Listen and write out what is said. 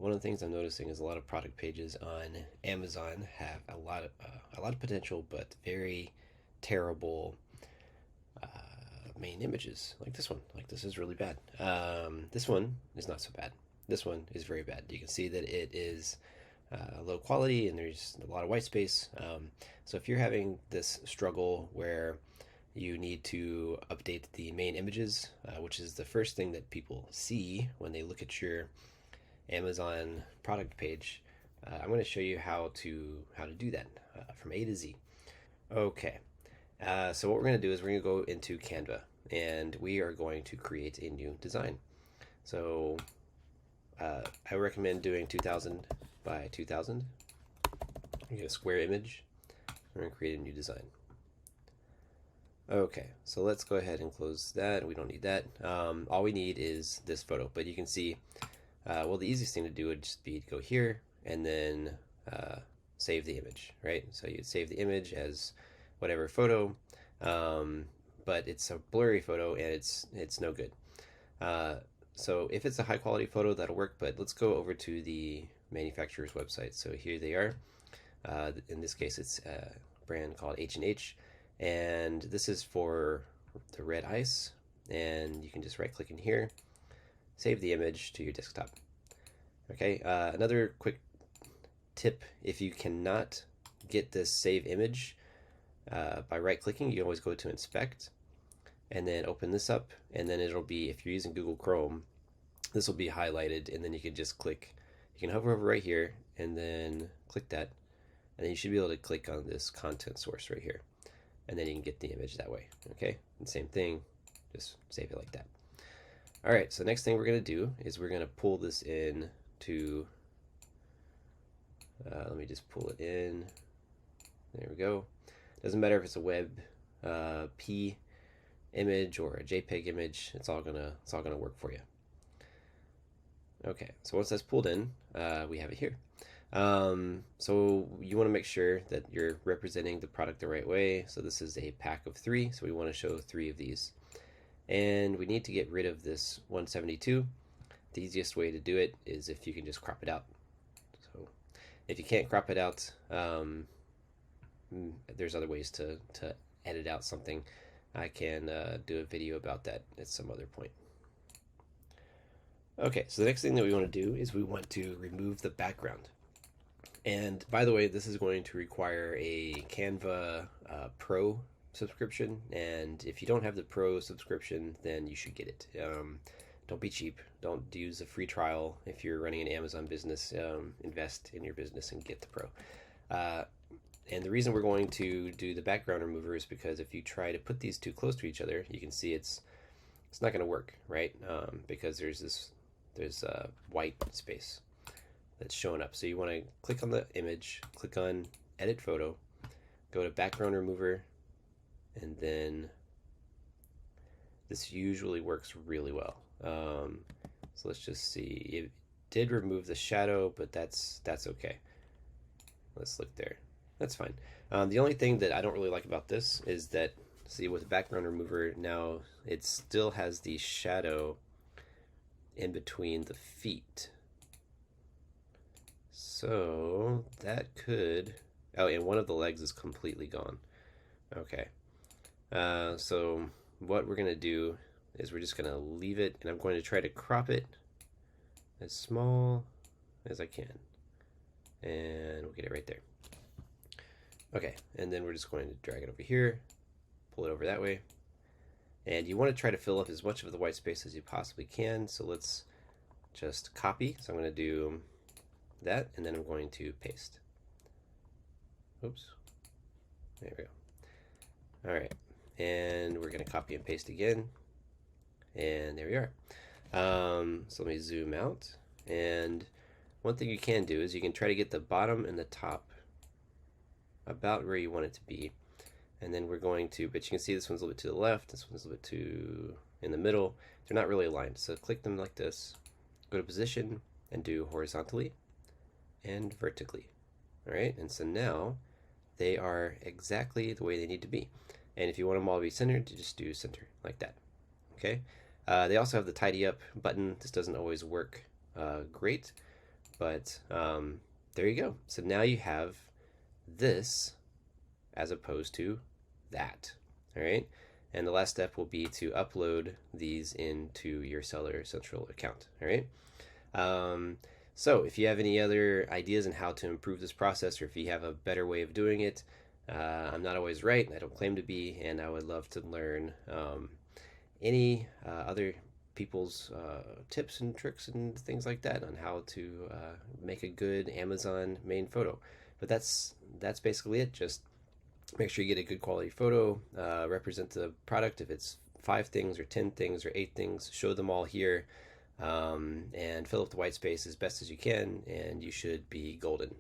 one of the things I'm noticing is a lot of product pages on Amazon have a lot of potential, but very terrible uh, main images. Like this one. Like this is really bad. This one is not so bad. This one is very bad. You can see that it is low quality and there's a lot of white space. So if you're having this struggle where you need to update the main images, which is the first thing that people see when they look at your Amazon product page, I'm going to show you how to do that from A to Z. Okay, so what we're going to do is we're going to go into Canva and we are going to create a new design. So I recommend doing 2000 by 2000. You get a square image. We're going to create a new design. Okay, so let's go ahead and close that. We don't need that. All we need is this photo, but you can see, well, the easiest thing to do would just be to go here and then save the image, right? So you'd save the image as whatever photo, but it's a blurry photo and it's no good. So if it's a high quality photo, that'll work, but let's go over to the manufacturer's website. So here they are. In this case, it's a brand called H&H, and this is for the red ice, and you can just right click in here, save the image to your desktop. Okay, another quick tip: if you cannot get this save image by right clicking, you always go to inspect and then open this up, and then it'll be, if you're using Google Chrome, this will be highlighted, and then you can just click, you can hover over right here and then click that, and then you should be able to click on this content source right here, and then you can get the image that way. Okay, and same thing, just save it like that. All right, so next thing we're going to do is we're going to pull this in to, let me just pull it in. There we go. Doesn't matter if it's a web P image or a JPEG image, it's all gonna work for you. Okay, so once that's pulled in, we have it here. So you want to make sure that you're representing the product the right way. So this is a pack of 3, so we want to show 3 of these. And we need to get rid of this 172. The easiest way to do it is if you can just crop it out. So if you can't crop it out, there's other ways to edit out something. I can do a video about that at some other point. Okay, so the next thing that we want to do is we want to remove the background. And by the way, this is going to require a Canva Pro subscription, and if you don't have the Pro subscription, then you should get it. Don't be cheap. Don't use a free trial. If you're running an Amazon business, invest in your business and get the Pro. And the reason we're going to do the background remover is because if you try to put these two close to each other, you can see it's not going to work, right? Because there's white space that's showing up. So you want to click on the image, click on Edit Photo, go to Background Remover, and then this usually works really well. So let's just see. It did remove the shadow, but that's okay. Let's look there. That's fine. The only thing that I don't really like about this is that, see, with the background remover, now it still has the shadow in between the feet. So that could, oh, and one of the legs is completely gone. Okay. So what we're going to do is we're just going to leave it, and I'm going to try to crop it as small as I can. And we'll get it right there. Okay, and then we're just going to drag it over here, pull it over that way. And you want to try to fill up as much of the white space as you possibly can. So let's just copy. So I'm going to do that, and then I'm going to paste. Oops. There we go. All right, and we're going to copy and paste again. And there we are. So let me zoom out. And one thing you can do is you can try to get the bottom and the top about where you want it to be, and then we're going to, but you can see this one's a little bit to the left, this one's a little bit too in the middle. They're not really aligned, so click them like this, go to position, and do horizontally and vertically. All right, and so now they are exactly the way they need to be. And if you want them all to be centered, you just do center like that. Okay. They also have the tidy up button. This doesn't always work great, But there you go. So now you have this as opposed to that. All right. And the last step will be to upload these into your Seller Central account. All right. Um, so if you have any other ideas on how to improve this process, or if you have a better way of doing it, I'm not always right. I don't claim to be, and I would love to learn any other people's tips and tricks and things like that on how to make a good Amazon main photo. But that's basically it. Just make sure you get a good quality photo, represent the product. If it's 5 things or 10 things or 8 things, show them all here, and fill up the white space as best as you can, and you should be golden.